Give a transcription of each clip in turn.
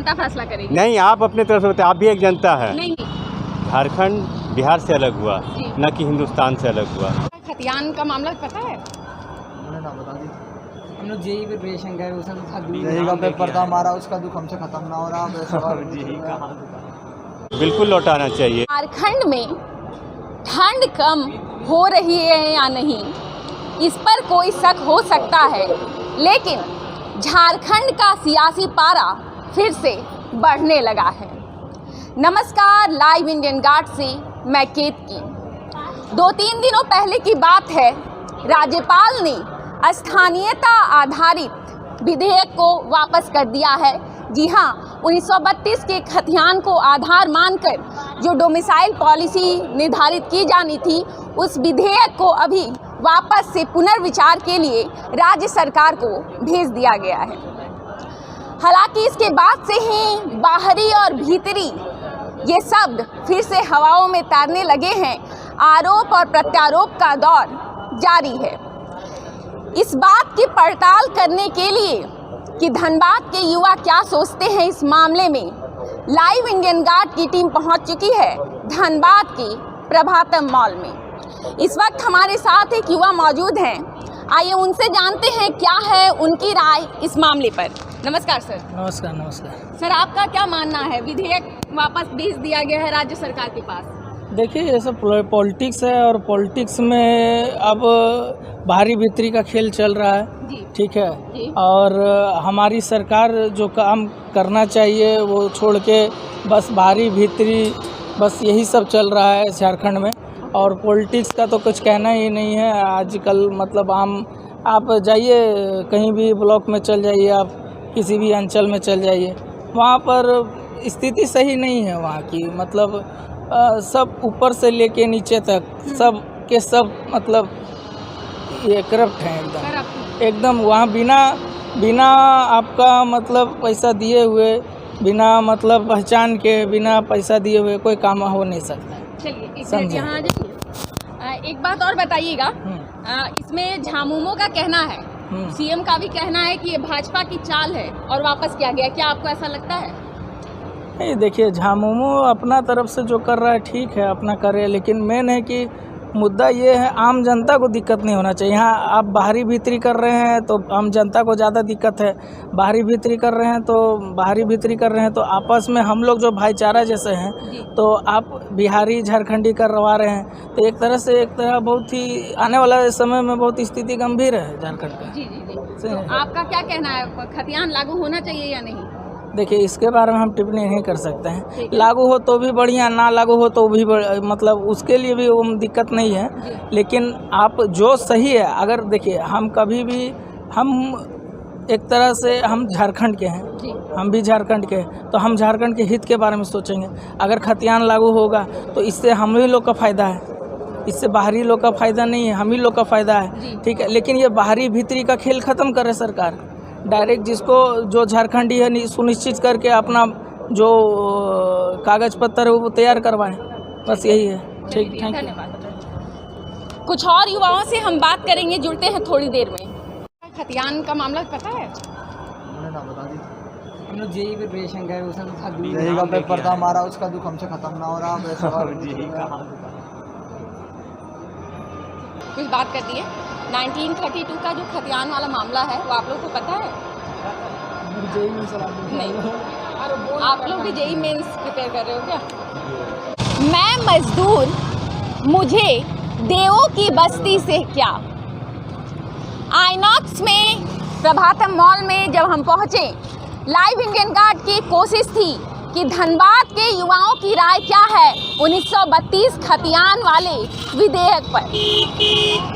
जनता फैसला करेगी? नहीं, आप अपने तरफ से बताइए, आप भी एक जनता है। नहीं, झारखंड बिहार से अलग हुआ, न कि हिंदुस्तान से अलग हुआ। खतियान का मामला पता है? हम लोग जेई प्रिपरेशन कर जेई का पेपर था हमारा, उसका दुख हमसे खत्म ना हो रहा। बिल्कुल लौटाना चाहिए। झारखंड में ठंड कम हो रही है या नहीं, इस पर कोई शक हो सकता है, लेकिन झारखंड का सियासी पारा फिर से बढ़ने लगा है। नमस्कार, लाइव इंडियन गार्ड से मैं केतकी। 2-3 दिनों पहले की बात है, राज्यपाल ने स्थानीयता आधारित विधेयक को वापस कर दिया है। जी हाँ, 1932 के खतियान को आधार मानकर जो डोमिसाइल पॉलिसी निर्धारित की जानी थी, उस विधेयक को अभी वापस से पुनर्विचार के लिए राज्य सरकार को भेज दिया गया है। हालांकि इसके बाद से ही बाहरी और भीतरी ये शब्द फिर से हवाओं में तैरने लगे हैं। आरोप और प्रत्यारोप का दौर जारी है। इस बात की पड़ताल करने के लिए कि धनबाद के युवा क्या सोचते हैं इस मामले में, लाइव इंडियन गार्ड की टीम पहुंच चुकी है धनबाद के प्रभातम मॉल में। इस वक्त हमारे साथ एक युवा मौजूद हैं। आइए उनसे जानते हैं क्या है उनकी राय इस मामले पर। नमस्कार सर। नमस्कार। नमस्कार सर, आपका क्या मानना है? विधेयक वापस भेज दिया गया है राज्य सरकार के पास। देखिए, ये सब पॉलिटिक्स है और पॉलिटिक्स में अब बाहरी भीतरी का खेल चल रहा है। ठीक है जी। और हमारी सरकार जो काम करना चाहिए वो छोड़ के बस बाहरी भीतरी बस यही सब चल रहा है झारखंड में। और पॉलिटिक्स का तो कुछ कहना ही नहीं है आजकल। मतलब आप जाइए कहीं भी ब्लॉक में चल जाइए, आप किसी भी अंचल में चल जाइए, वहाँ पर स्थिति सही नहीं है वहाँ की। मतलब सब ऊपर से लेके नीचे तक सब के सब मतलब ये करप्ट हैं एकदम। वहाँ बिना आपका मतलब पैसा दिए हुए, बिना मतलब पहचान के, बिना पैसा दिए हुए कोई काम हो नहीं सकता। चलिए एक मिनट यहाँ आ जाइए। एक बात और बताइएगा, इसमें झामुमो का कहना है, सीएम का भी कहना है कि ये भाजपा की चाल है और वापस किया गया। क्या आपको ऐसा लगता है? नहीं, देखिए, झामुमो अपना तरफ से जो कर रहा है ठीक है, अपना करे, लेकिन मेन है कि मुद्दा ये है आम जनता को दिक्कत नहीं होना चाहिए। यहाँ आप बाहरी भीतरी कर रहे हैं तो आम जनता को ज़्यादा दिक्कत है। बाहरी भीतरी कर रहे हैं तो आपस में हम लोग जो भाईचारा जैसे हैं, तो आप बिहारी झारखंडी करवा रहे हैं, तो एक तरह बहुत ही आने वाला समय में बहुत स्थिति गंभीर है झारखंड का। जी। तो आपका क्या कहना है, खतियान लागू होना चाहिए या नहीं? देखिए, इसके बारे में हम टिप्पणी नहीं कर सकते हैं। लागू हो तो भी बढ़िया, ना लागू हो तो भी मतलब उसके लिए भी वो दिक्कत नहीं है। लेकिन आप जो सही है, अगर देखिए हम कभी भी एक तरह से हम झारखंड के हैं, हम भी झारखंड के हैं, तो हम झारखंड के हित के बारे में सोचेंगे। अगर खतियान लागू होगा तो इससे हम ही लोग का फ़ायदा है, इससे बाहरी लोग का फ़ायदा नहीं है, हम ही लोग का फ़ायदा है। ठीक है, लेकिन ये बाहरी भीतरी का खेल ख़त्म करे सरकार। डायरेक्ट जिसको जो झारखंडी है सुनिश्चित करके अपना जो कागज पत्र है वो तैयार करवाएं, बस यही है। ठीक, थैंक यू। कुछ और युवाओं से हम बात करेंगे, जुड़ते हैं थोड़ी देर में। खतियान का मामला पता है? हम लोग जेई प्रिपरेशन कर जेई का पेपर था हमारा, उसका दुख हमसे खत्म ना हो रहा। कुछ बात कर दी है। 1932 का जो खतियान वाला मामला है वो आप लोग को पता है? नहीं। आप लोग भी जेई मेंस प्रिपेयर कर रहे हो क्या? मैं मजदूर, मुझे देवों की बस्ती से क्या। आइनॉक्स में प्रभातम मॉल में जब हम पहुँचे, लाइव इंडियन गार्ड की कोशिश थी कि धनबाद के युवाओं की राय क्या है 1932 खतियान वाले विधेयक पर,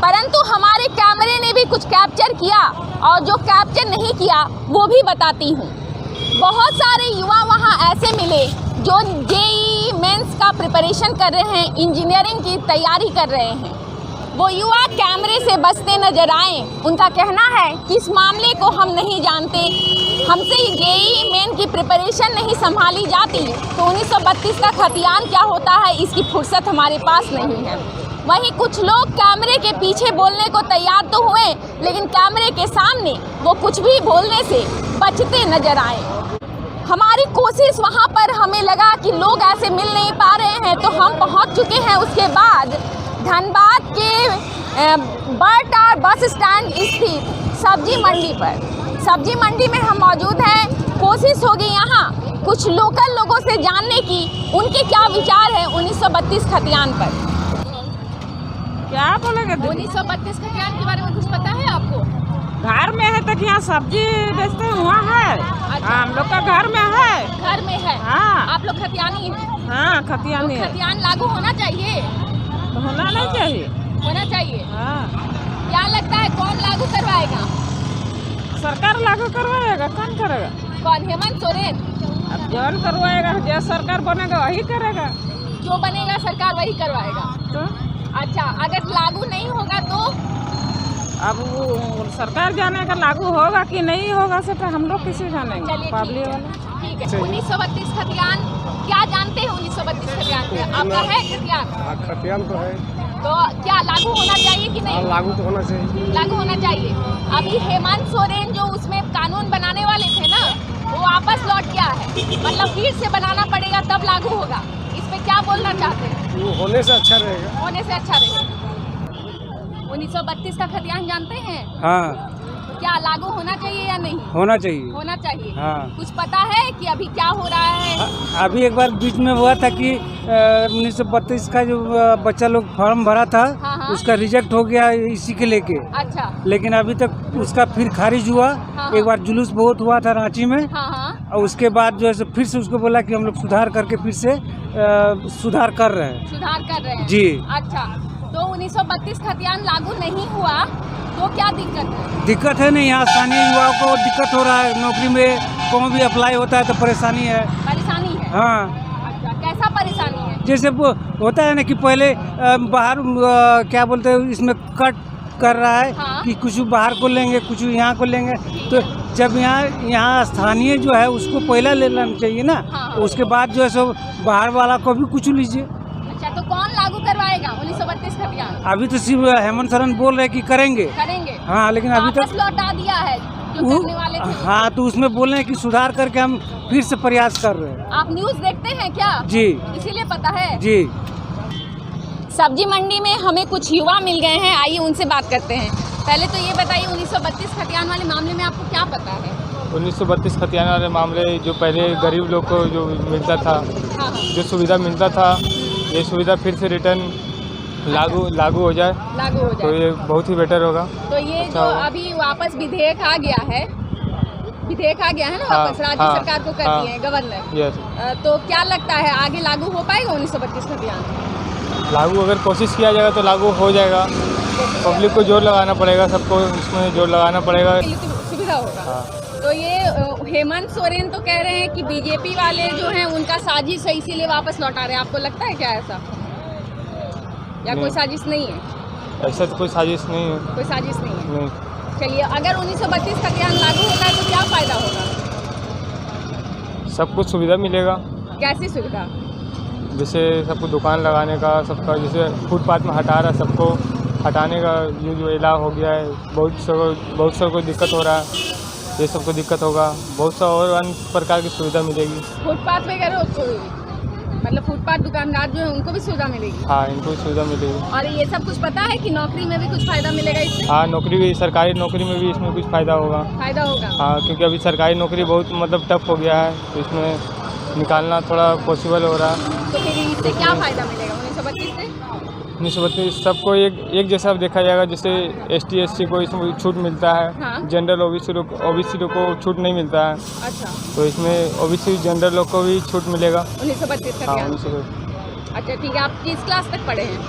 परंतु हमारे कैमरे ने भी कुछ कैप्चर किया और जो कैप्चर नहीं किया वो भी बताती हूँ। बहुत सारे युवा वहाँ ऐसे मिले जो जेई मेंस का प्रिपरेशन कर रहे हैं, इंजीनियरिंग की तैयारी कर रहे हैं। वो युवा कैमरे से बचते नजर आए। उनका कहना है कि इस मामले को हम नहीं जानते, हमसे जेई मेन की प्रिपरेशन नहीं संभाली जाती, तो 1932 का खतियान क्या होता है इसकी फुर्सत हमारे पास नहीं है। वहीं कुछ लोग कैमरे के पीछे बोलने को तैयार तो हुए, लेकिन कैमरे के सामने वो कुछ भी बोलने से बचते नजर आए। हमारी कोशिश वहाँ पर हमें लगा कि लोग ऐसे मिल नहीं पा रहे हैं, तो हम पहुँच चुके हैं उसके बाद धनबाद के बरटार बस स्टैंड स्थित सब्जी मंडी पर। सब्जी मंडी में हम मौजूद हैं। कोशिश होगी यहाँ कुछ लोकल लोगों से जानने की, उनके क्या विचार है 1932 खतियान पर। क्या बोलेंगे? 1932 खतियान के बारे में कुछ पता है आपको? घर में है तक यहाँ सब्जी बेचते हैं, वहाँ है। अच्छा। हम लोग का घर में है। घर में है। हाँ। आप लोग खतियानी हैं? हाँ, खतियानी है। खतियान लागू होना चाहिए? तो होना नहीं चाहिए। होना चाहिए। हाँ। क्या लगता है कौन लागू करवाएगा? सरकार लागू करवाएगा, कौन करेगा? कौन? हेमंत सोरेन। अब जौन करवाएगा, जो सरकार बनेगा वही करेगा। जो बनेगा सरकार वही करवाएगा। तो अच्छा, अगर लागू नहीं होगा तो? अब वो सरकार जानेगा लागू होगा कि नहीं होगा, से तो हम लोग किसी जानेंगे, चलिए, पब्लिक ठीक है। वाले। ठीक है। 1932 खतियान क्या जानते हैं? 1932 खतियान पे आपका है खतियान? खतियान तो है। तो क्या लागू होना चाहिए कि नहीं? लागू तो होना चाहिए। लागू होना चाहिए। अभी हेमंत सोरेन जो उसमें कानून बनाने वाले थे ना, वो वापस लौट गया है, मतलब फिर से बनाना पड़ेगा तब लागू होगा। इस पे क्या बोलना चाहते हैं? वो होने से अच्छा रहेगा। होने से अच्छा रहेगा। 1932 का खतियान जानते हैं? हाँ, क्या लागू होना चाहिए या नहीं? होना चाहिए। होना चाहिए। हाँ। कुछ पता है कि अभी क्या हो रहा है? अभी एक बार बीच में हुआ था कि 1932 का जो बच्चा लोग फॉर्म भरा था, हाँ, हाँ। उसका रिजेक्ट हो गया इसी के लेके। अच्छा। लेकिन अभी तक उसका फिर खारिज हुआ। हाँ। एक बार जुलूस बहुत हुआ था रांची में, हाँ हाँ। और उसके बाद जो है फिर से उसको बोला कि हम लोग सुधार करके फिर से सुधार कर रहे हैं। सुधार कर रहे हैं। जी। अच्छा, तो 1932 खतियान लागू नहीं हुआ तो क्या दिक्कत है? दिक्कत है नहीं, यहाँ स्थानीय युवाओं को दिक्कत हो रहा है। नौकरी में कहीं भी अप्लाई होता है तो परेशानी है। परेशानी है? हाँ, अच्छा, कैसा परेशानी है? जैसे वो होता है ना कि पहले बाहर क्या बोलते हैं, इसमें कट कर रहा है। हाँ। कि कुछ बाहर को लेंगे, कुछ यहाँ को लेंगे। तो जब यहाँ स्थानीय जो है उसको पहला ले लेना चाहिए ना। हाँ। उसके बाद जो है सो बाहर वाला को भी कुछ लीजिए। अच्छा, तो कौन लागू करवाएगा 1932 खतियान? अभी तो सिर्फ हेमंत सोरेन बोल रहे कि करेंगे। करेंगे। हाँ, लेकिन अभी वापस तक लौटा दिया है जो करने वाले थे। हाँ, तो उसमें बोल रहे हैं कि सुधार करके हम फिर से प्रयास कर रहे हैं। आप न्यूज़ देखते हैं क्या? जी इसीलिए पता है। जी। सब्जी मंडी में हमें कुछ युवा मिल गए हैं, आइए उनसे बात करते हैं। पहले तो ये बताइए 1932 खतियान वाले मामले में आपको क्या पता है? 1932 खतियान वाले मामले जो पहले गरीब लोग को जो मिलता था, हाँ हाँ। जो सुविधा मिलता था, ये सुविधा फिर से रिटर्न लागू हो जाए लागू हो तो जाए ये बहुत ही बेटर होगा। तो ये अच्छा जो होगा। अभी वापस विधेयक आ गया है, विधेयक आ गया है ना वापस, हाँ, राज्य हाँ, सरकार को कर हाँ। दिए हैं गवर्नर। यस, तो क्या लगता है आगे लागू हो पाएगा 1932 खतियान? लागू अगर कोशिश किया जाएगा तो लागू हो जाएगा। पब्लिक को जोर लगाना पड़ेगा, सबको इसमें जोर लगाना पड़ेगा। के लिए सुविधा होगा। हाँ। तो ये हेमंत सोरेन तो कह रहे हैं कि बीजेपी वाले जो हैं उनका साजिश है, इसीलिए वापस लौटा रहे हैं। आपको लगता है क्या ऐसा, या कोई नहीं। साजिश नहीं है? ऐसा तो कोई साजिश नहीं है। कोई साजिश नहीं है। नहीं, चलिए, अगर 1932 खतियान लागू होता है तो क्या फायदा होगा? सबको सुविधा मिलेगा। कैसी सुविधा? जैसे सबको दुकान लगाने का, सबका जैसे फुटपाथ में हटा रहा है, सबको हटाने का ये जो इला हो गया है, बहुत सा को दिक्कत हो रहा है, ये सबको दिक्कत होगा। बहुत सा और अन्य प्रकार की सुविधा मिलेगी। फुटपाथ वगैरह मतलब फुटपाथ दुकानदार जो है उनको भी सुविधा मिलेगी? हाँ, इनको भी सुविधा मिलेगी। और ये सब कुछ पता है कि नौकरी में भी कुछ फायदा मिलेगा इससे? हाँ, नौकरी भी, सरकारी नौकरी में भी इसमें कुछ फ़ायदा होगा। फायदा होगा। हाँ, क्योंकि अभी सरकारी नौकरी बहुत मतलब टफ हो गया है, तो इसमें निकालना थोड़ा पॉसिबल हो रहा है। तो फिर इससे क्या फायदा मिलेगा 1932 से? 1932 सबको एक जैसा देखा जाएगा। जैसे ST SC को इसमें छूट मिलता है। हाँ। जनरल OBC लोग को छूट नहीं मिलता है, अच्छा, तो इसमें OBC जनरल लोग को भी छूट मिलेगा। 1932 हाँ, खतियान। 1932। अच्छा, ठीक है। आप किस क्लास तक पढ़े हैं?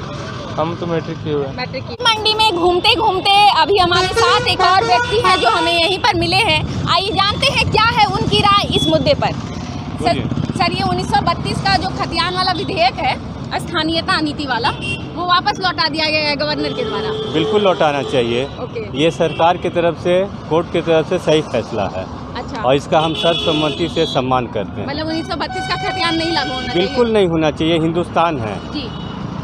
हम तो मैट्रिक किए हुए हैं। मैट्रिक की। मंडी में घूमते घूमते अभी हमारे साथ एक और व्यक्ति हैं जो हमें यहीं पर मिले हैं। आइए जानते हैं क्या है उनकी राय इस मुद्दे पर। सर, ये 1932 का जो खतियान वाला विधेयक है, स्थानीयता नीति वाला, वो वापस लौटा दिया गया है गवर्नर के द्वारा। बिल्कुल लौटाना चाहिए। ओके। ये सरकार की तरफ से, कोर्ट की तरफ से सही फैसला है अच्छा, और इसका हम सर्वसम्मति से सम्मान करते हैं। मतलब 1932 का खतियान नहीं लागू होना चाहिए? बिल्कुल नहीं होना चाहिए। हिंदुस्तान है, जी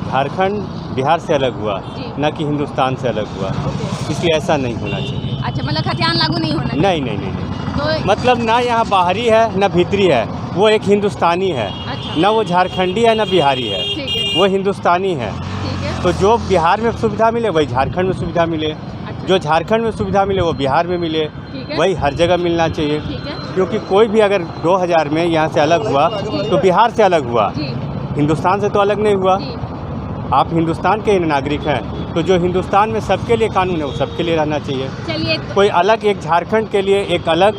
झारखंड बिहार से अलग हुआ, जी। न कि हिंदुस्तान से अलग हुआ, ओके। इसलिए ऐसा नहीं होना चाहिए। अच्छा, मतलब खतियान लागू नहीं होना चाहिए? नहीं नहीं नहीं नहीं। तो मतलब ना यहाँ बाहरी है ना भीतरी है, वो एक हिंदुस्तानी है। अच्छा। ना वो झारखंडी है ना बिहारी है, ठीक है, वो हिंदुस्तानी है। ठीक है। तो जो बिहार में सुविधा मिले वही झारखंड में सुविधा मिले, अच्छा। जो झारखंड में सुविधा मिले वो बिहार में मिले, ठीक है। वही हर जगह मिलना चाहिए। ठीक है क्योंकि कोई भी अगर 2000 में यहाँ से अलग हुआ तो बिहार से अलग हुआ, जी हिंदुस्तान से तो अलग नहीं हुआ। जी। आप हिंदुस्तान के ही नागरिक हैं, तो जो हिंदुस्तान में सबके लिए कानून है वो सबके लिए रहना चाहिए। चलिए, कोई अलग एक झारखंड के लिए एक अलग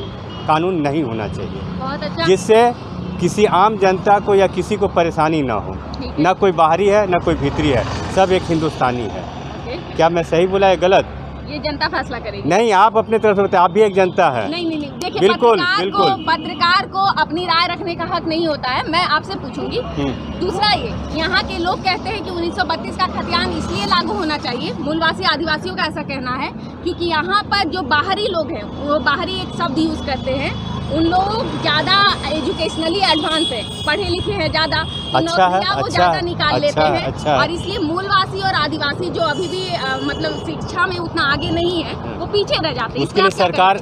कानून नहीं होना चाहिए, बहुत अच्छा। जिससे किसी आम जनता को या किसी को परेशानी ना हो। ठीक है। ना कोई बाहरी है ना कोई भीतरी है, सब एक हिंदुस्तानी है। ओके, क्या मैं सही बोला है गलत? ये जनता फैसला करेगी। नहीं, आप अपने तरफ से बताइए, आप भी एक जनता है। नहीं नहीं नहीं, देखिए बिल्कुल, पत्रकार को अपनी राय रखने का हक नहीं होता है। मैं आपसे पूछूंगी। दूसरा, ये यहाँ के लोग कहते हैं कि 1932 का खतियान इसलिए लागू होना चाहिए, मूलवासी आदिवासियों का ऐसा कहना है, क्योंकि यहाँ पर जो बाहरी लोग हैं वो बाहरी एक शब्द यूज़ करते हैं, उन लोग ज़्यादा एजुकेशनली एडवांस है, पढ़े लिखे हैं ज़्यादा, तो अच्छा है, नौकरियाँ वो अच्छा, ज़्यादा निकाल लेते अच्छा, हैं। अच्छा। और इसलिए मूलवासी और आदिवासी जो अभी भी मतलब शिक्षा में उतना आगे नहीं है, वो पीछे रह जाते हैं।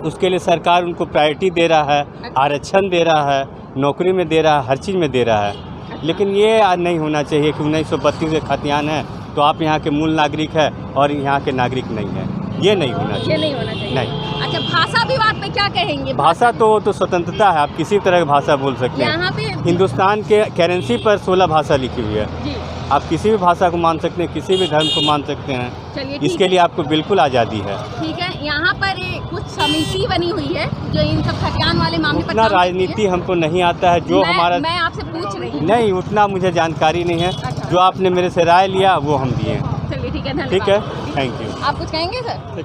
उसके लिए सरकार उनको प्रायोरिटी दे रहा है, आरक्षण दे रहा है, नौकरी में दे रहा है, हर चीज़ में दे रहा है। लेकिन ये नहीं होना चाहिए कि 1932 का खतियान है तो आप यहाँ के मूल नागरिक है और यहाँ के नागरिक नहीं है, ये नहीं होना चाहिए। ये नहीं होना चाहिए। नहीं। अच्छा, भाषा विवाद पे क्या कहेंगे? भाषा तो स्वतंत्रता है, आप किसी तरह की भाषा बोल सकते हैं। यहाँ पे हिंदुस्तान के करेंसी पर 16 भाषा लिखी हुई है, जी, आप किसी भी भाषा को मान सकते हैं, किसी भी धर्म को मान सकते हैं। चलिए इसके लिए आपको बिल्कुल आज़ादी है। ठीक है। यहाँ पर कुछ समिति बनी हुई है जो इन सब खतियान वाले मामले पर उतना काम करती है। राजनीति हमको नहीं आता है, जो हमारा मैं आपसे पूछ रही हूँ। नहीं, उतना मुझे जानकारी नहीं है। अच्छा। जो आपने मेरे से राय लिया वो हम दिए। चलिए ठीक है, धन्यवाद। ठीक है, थैंक यू। आप कुछ कहेंगे सर?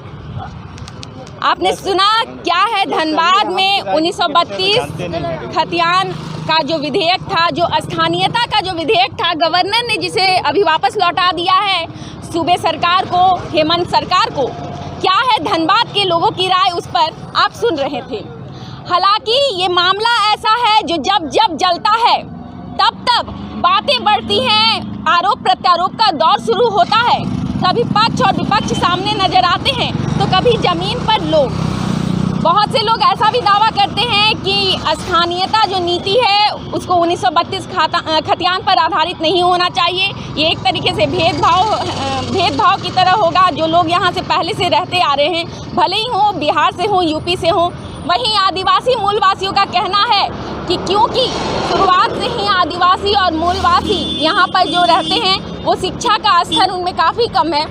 आपने सुना क्या है धनबाद में 1932 खतियान का जो विधेयक था, जो स्थानीयता का जो विधेयक था, गवर्नर ने जिसे अभी वापस लौटा दिया है सूबे सरकार को, हेमंत सरकार को। क्या है धनबाद के लोगों की राय, उस पर आप सुन रहे थे। हालांकि ये मामला ऐसा है जो जब जब जलता है तब तब बातें बढ़ती हैं, आरोप प्रत्यारोप का दौर शुरू होता है, कभी पक्ष और विपक्ष सामने नजर आते हैं तो कभी जमीन पर लोग। बहुत से लोग ऐसा भी दावा करते हैं कि स्थानीयता जो नीति है उसको 1932 खतियान पर आधारित नहीं होना चाहिए। ये एक तरीके से भेदभाव की तरह होगा। जो लोग यहाँ से पहले से रहते आ रहे हैं, भले ही हो बिहार से हो, यूपी से हो। वहीं आदिवासी मूलवासियों का कहना है कि क्योंकि शुरुआत से ही आदिवासी और मूलवासी यहाँ पर जो रहते हैं वो शिक्षा का स्तर उनमें काफ़ी कम है,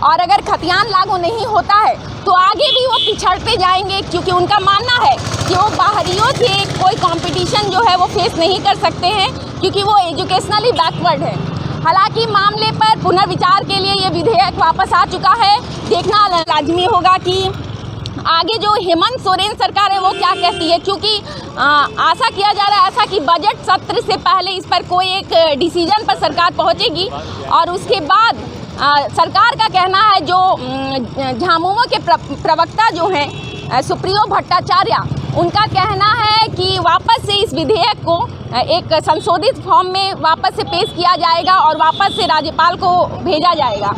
और अगर खतियान लागू नहीं होता है तो आगे भी वो पिछड़ते जाएंगे, क्योंकि उनका मानना है कि वो बाहरियों से कोई कंपटीशन जो है वो फेस नहीं कर सकते हैं, क्योंकि वो एजुकेशनली बैकवर्ड है। हालांकि मामले पर पुनर्विचार के लिए ये विधेयक वापस आ चुका है। देखना लाजमी होगा कि आगे जो हेमंत सोरेन सरकार है वो क्या कहती है, क्योंकि आशा किया जा रहा है ऐसा कि बजट सत्र से पहले इस पर कोई एक डिसीजन पर सरकार पहुंचेगी, और उसके बाद सरकार का कहना है, जो झामुमो के प्रवक्ता जो हैं सुप्रियो भट्टाचार्य, उनका कहना है कि वापस से इस विधेयक को एक संशोधित फॉर्म में वापस से पेश किया जाएगा और वापस से राज्यपाल को भेजा जाएगा।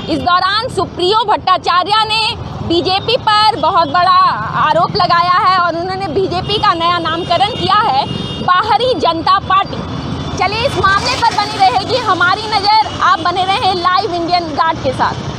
इस दौरान सुप्रियो भट्टाचार्य ने बीजेपी पर बहुत बड़ा आरोप लगाया है और उन्होंने बीजेपी का नया नामकरण किया है बाहरी जनता पार्टी। चलिए, इस मामले पर बनी रहेगी हमारी नज़र। आप बने रहें लाइव इंडियन गार्ड के साथ।